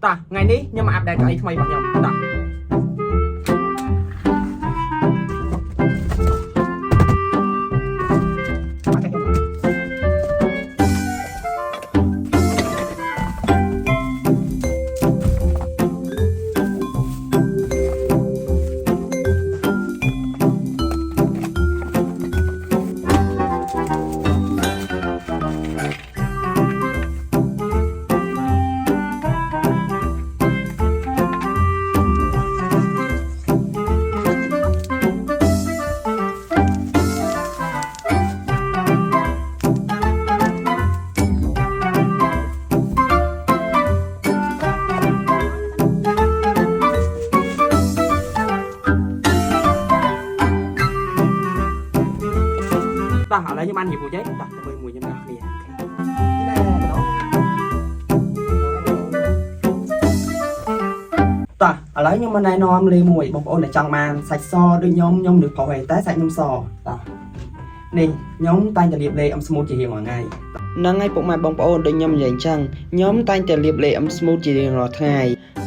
ta ngày ní nhưng mà áp đại cái thay bằng nhầm ta ta ở đây nhưng ăn nhiều của giấy ta mười mùi nhưng mà nè ta ở lấy nhưng mà này nó am lê mùi bông ôn để chẳng màn sạch so đôi nhóm được có về té sạch nhóm sò ta nè nhóm tayจะเรียบเลยsmooth ជារៀងរាល់ថ្ងៃហ្នឹងហើយពុកម៉ែបងប្អូនដូចខ្ញុំនិយាយអញ្ចឹងខ្ញុំតែងតែលាបលេ smooth ជារៀងរាល់ថ្ងៃ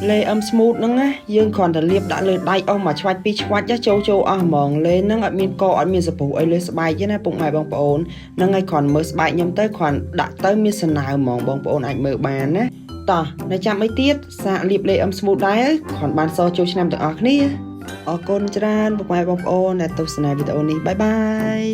លេ smooth ហ្នឹងណាយើងគ្រាន់តែលាបដាក់លើដៃអស់មួយឆ្វាច់ពីរឆ្វាច់ចូលអស់ហ្មងលេហ្នឹងអត់មានកអត់មានសពុះអីលើស្បែកទេណាពុកម៉ែបងប្អូនហ្នឹងហើយគ្រាន់មើលស្បែកខ្ញុំទៅគ្រាន់ដាក់ទៅមានសណ្ដើហ្មងបងប្អូនអាចមើលបានណាតោះនៅចាំអីទៀតសាកលាបលេ smooth ដែរគ្រាន់បានសចូលឆ្នាំទាំងអស់គ្នាអរគុណច្រើនពុកម៉ែបងប្អូនដែលទស្សនាវីដេអូនេះបាយបាយ